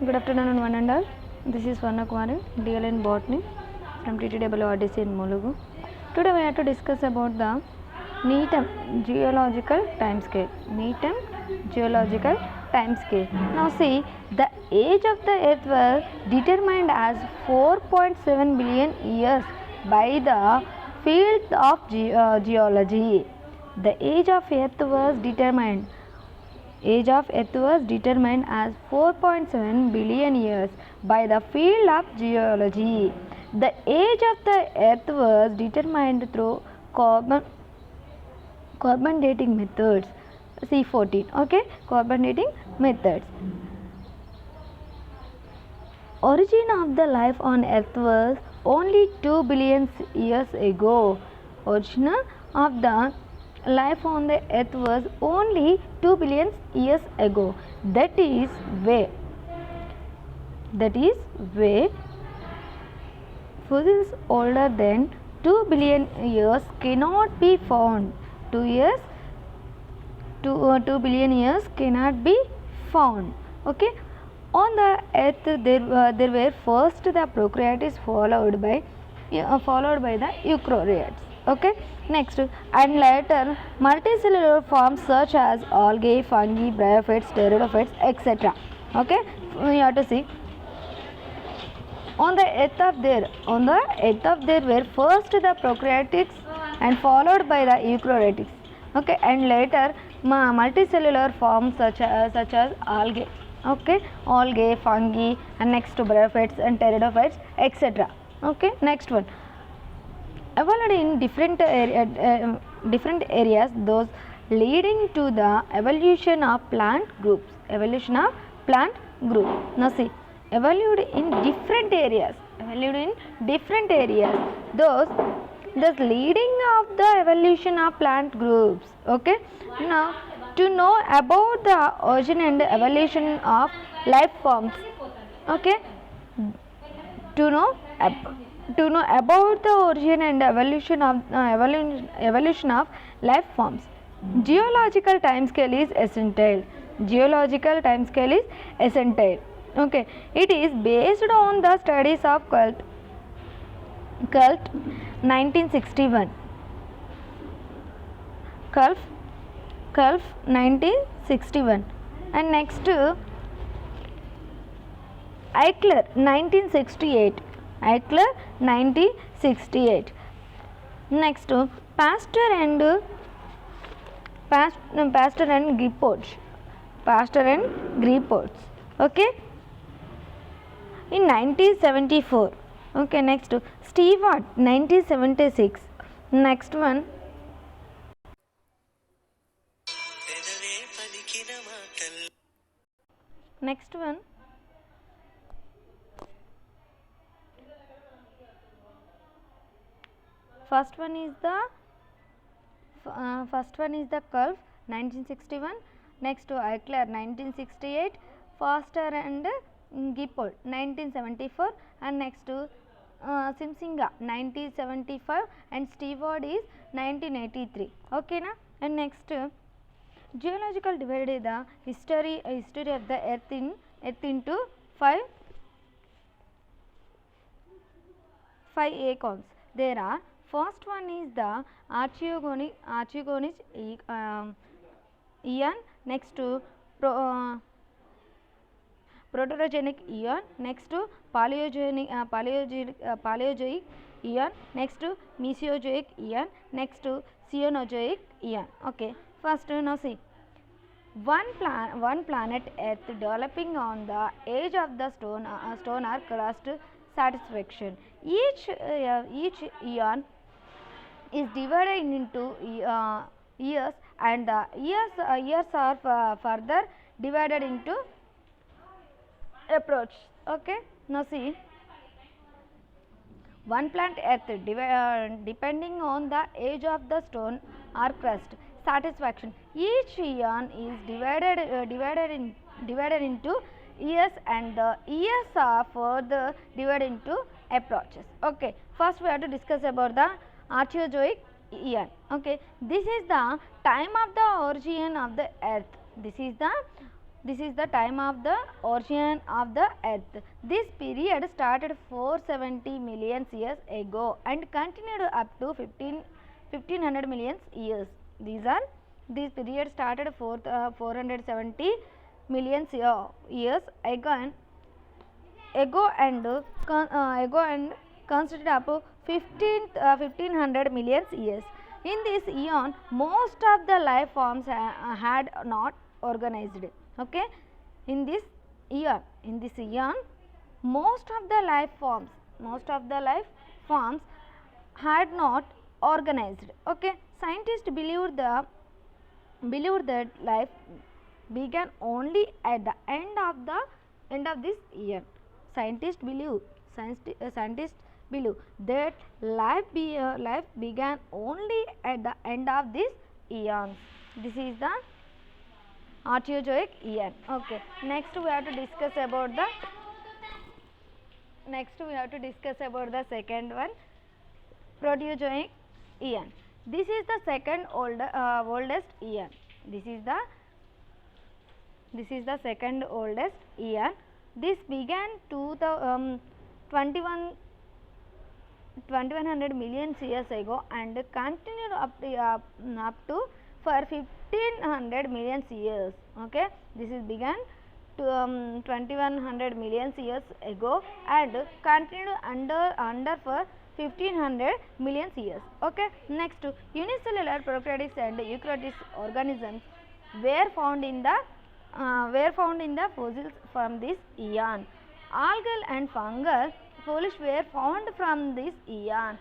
Good afternoon, one and all. This is Swarna Kumari, DL in Botany from TTRRC in Mulugu. Today we have to discuss about the NEATM geological timescale. NEATM geological timescale. Now see, the age of the Earth was determined as 4.7 billion years by the field of geology. The age of Earth was determined as 4.7 billion years by the field of geology. The age of the Earth was determined through carbon dating methods. C14. Okay, carbon dating methods. Origin of the life on Earth was only 2 billion years ago. Origin of the life on the Earth was only 2 billion years ago. That is why fossils older than 2 billion years cannot be found. 2 billion years cannot be found. Okay. On the Earth, there were first the prokaryotes followed by the eukaryotes. Okay. Next, and later multicellular forms such as algae, fungi, bryophytes, pteridophytes, etc. Okay. We have to see. On the Earth there were first the prokaryotes and followed by the eukaryotes. Okay. And later multicellular forms such as algae. Okay, algae, fungi, and next to bryophytes and pteridophytes, etc. Okay, next one. Evolved in different areas, those leading to the evolution of plant groups. Now see, evolved in different areas. Those leading of the evolution of plant groups. Okay, now to know about the origin and evolution of life forms. Okay, to know about the origin and evolution of life forms. Geological timescale is essential. Okay, it is based on the studies of Cult 1961. Culf 1961, and next Eichler 1968. Next Pasteur and Grippots. Okay, in 1974. Okay, next Stewart 1976. Next one. Next one. First one is the Culf 1961. Next to Eichler 1968, Foster and Gippold 1974, and next to Simsinga 1975, and Stewart is 1983. Okay na? And next geological divided the history of the earth into five icons. There are, first one is the Archeogonic eon, next to Proterogenic eon, next to Paleozoic eon, next to Mesozoic eon, next to Cenozoic eon. Okay, first now see, one planet Earth developing on the edge of the stone or crust satisfaction. Each eon is divided into years, and the years are further divided into approach. Okay, now see, one planet Earth depending on the age of the stone or crust satisfaction. Each eon is divided into years, and the years are further divided into approaches. Okay, first we have to discuss about the Archeozoic eon. Okay, this is the time of the origin of the Earth. This is the This is the time of the origin of the earth. This period started 470 million years ago and continued up to 1500 million years. This period started 470 million years ago and consisted of 1500 million years. In this eon, most of the life forms had not organized. Okay, in this eon, most of the life forms had not organized. Okay, scientists believed that life began only at the end of this eon. Scientists believe that life began only at the end of this eon. This is the Archeozoic eon. Okay. Next we have to discuss about the second one, Proterozoic eon. This is the second oldest eon. This is the second oldest eon. This began 2100 million years ago and continued up to for 1500 million years. Okay, this is began to 2100 million years ago and continued under for 1500 million years. Okay, next unicellular prokaryotes and eukaryotic organisms were found in the fossils from this eon. Algal and fungal foliage were found from this eon.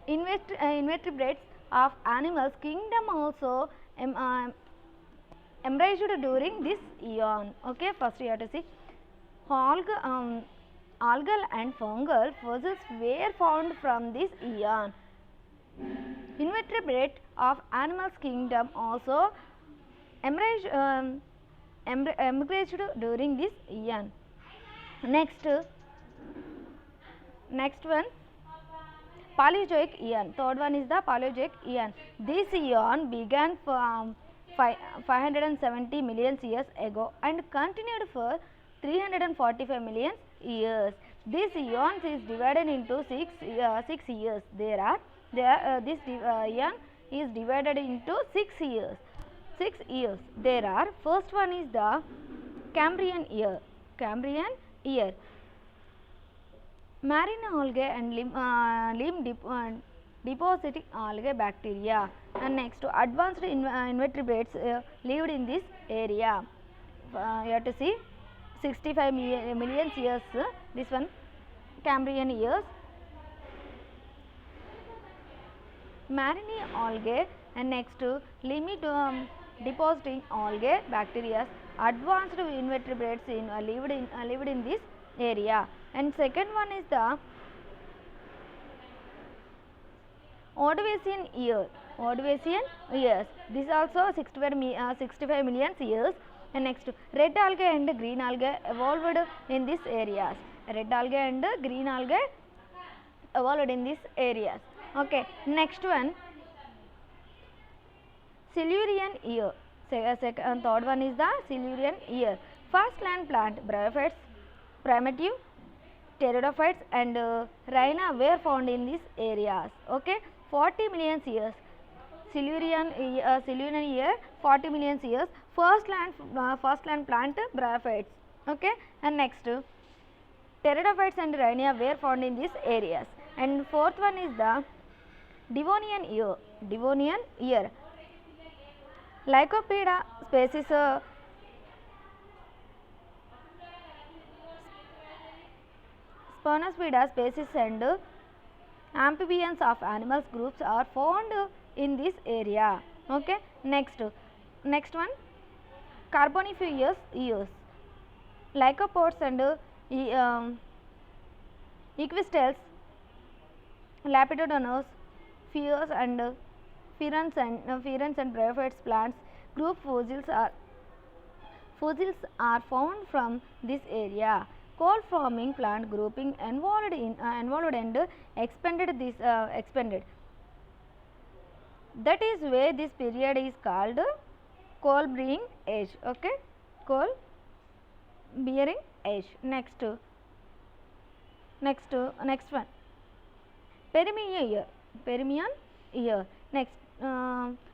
Invertebrates of animals kingdom also emerged during this eon. Okay, first you have to see algal and fungal fossils were found from this eon. Invertebrate of animals kingdom also emerged during this eon. Next one, Paleozoic eon. Third one is the Paleozoic eon. This eon began from 570 million years ago and continued for 345 million years. This eon is divided into 6 years. This eon is divided into 6 years. There are, first one is the Cambrian year. Marine algae and limb depositing algae bacteria, and next advanced invertebrates lived in this area. You have to see 65 million years, this one Cambrian years. Marine algae and next limb depositing algae bacteria, advanced invertebrates lived in this area. And second one is the Ordovician years. This also 65 million years. And next red algae and green algae evolved in these areas. Okay, next one Silurian year. Third one is the Silurian year. First land plant bryophytes, primitive pteridophytes and rhina were found in these areas. Okay, 40 million years. Silurian year, 40 million years. First land plant bryophytes. Okay, and next pteridophytes and rhina were found in these areas. And fourth one is the Devonian year. Lycopodidae species Spinospida species and amphibians of animals groups are found in this area. Okay, next one Carboniferous years. Lycopods and equistels, Lepidodonts, ferns and bryophytes plants group fossils are found from this area. Coal forming plant grouping involved and expanded. That is why this period is called coal bearing age. Okay, coal bearing age. Next one, Permian year. Permian year. Next,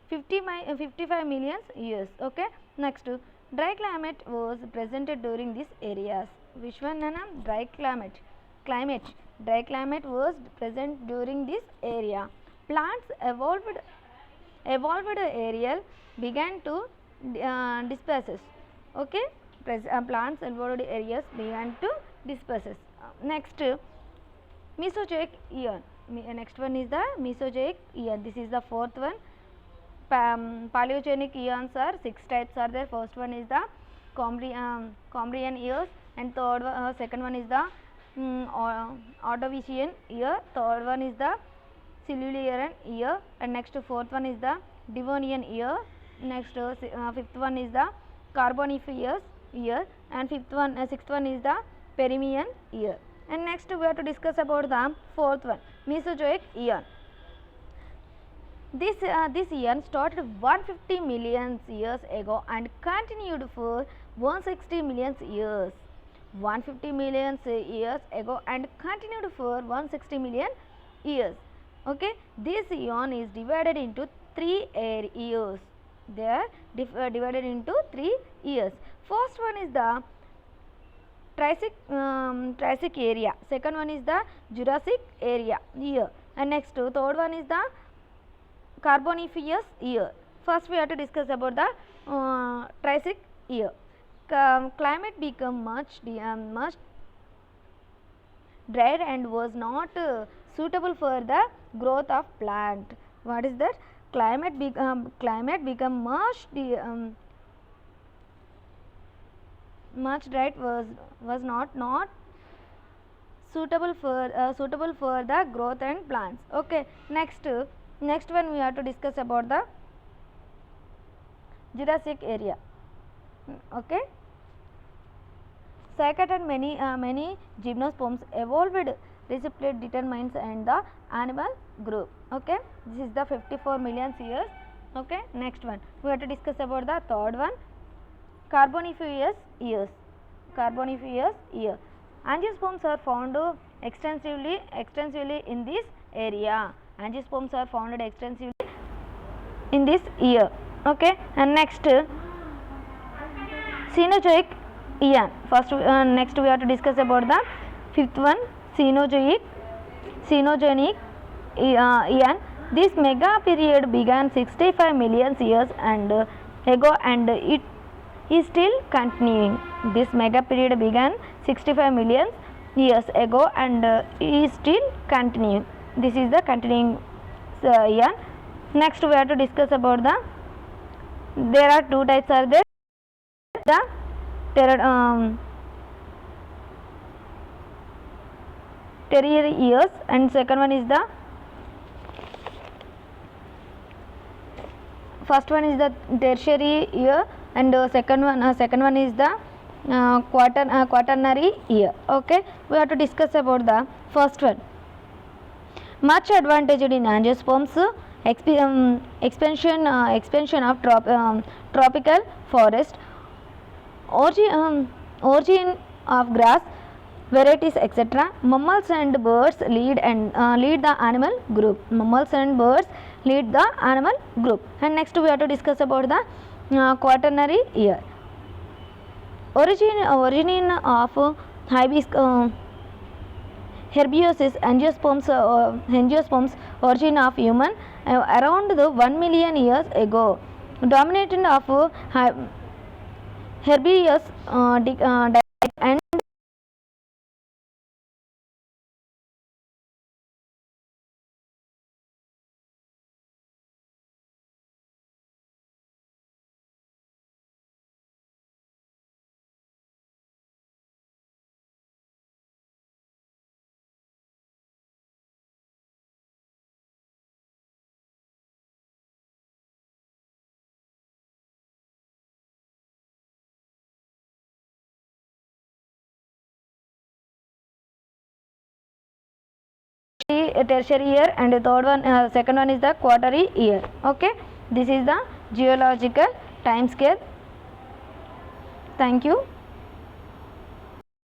55 million years. Okay. Next, dry climate was presented during these areas. Which one, Nana? Dry climate. Dry climate was present during this area. Plants evolved aerial began to disperses. Okay. Plants evolved areas began to disperses. Next, Mesozoic eon. Next one is the Mesozoic eon. This is the fourth one. Paleogenic eons are 6 types are there. First one is the Cambrian years, and second one is the Ordovician year. Third one is the Silurian year, and next fourth one is the Devonian year. Next fifth one is the Carboniferous year, and sixth one is the Permian year. And next we have to discuss about the fourth one, Mesozoic eon. This eon started 150 million years ago and continued for 160 million years. 150 million years ago and continued for 160 million years. Okay, this eon is divided into 3 years. They are divided into 3 years. First one is the Triassic area. Second one is the Jurassic area year, and next third one is the Carboniferous year. First we have to discuss about the Triassic year. Climate became much drier and was not suitable for the growth of plant. What is that? Climate become much dried was not suitable for the growth and plants. Okay, next one we have to discuss about the Jurassic area. Okay, cycad and many gymnosperms evolved recipient determines and the animal group. Okay, this is the 54 million years. Okay, next one we have to discuss about the third one, Carboniferous years. Angiosperms are found extensively in this area. Angiosperms are found extensively in this year. Okay, and next Cenozoic eon. First next we have to discuss about the fifth one, Cenozoic eon. This mega period began 65 million years ago and it is still continuing. This mega period began 65 million years ago and is still continuing. This is the continuing eon. Next we have to discuss about there are two types are there, the tertiary years, and second one is the first one is the tertiary year, and second one is the quaternary year. Okay, we have to discuss about the first one. Much advantaged in angiosperms, expansion of tropical forest, origin of grass varieties, etc. Mammals and birds lead the animal group. And next we have to discuss about the quaternary year. Origin of Herbiaceous angiosperms origin of human around the 1 million years ago. Dominant of herbivorous diet and tertiary year, and the second one is the quaternary year. Okay, this is the geological time scale. Thank you.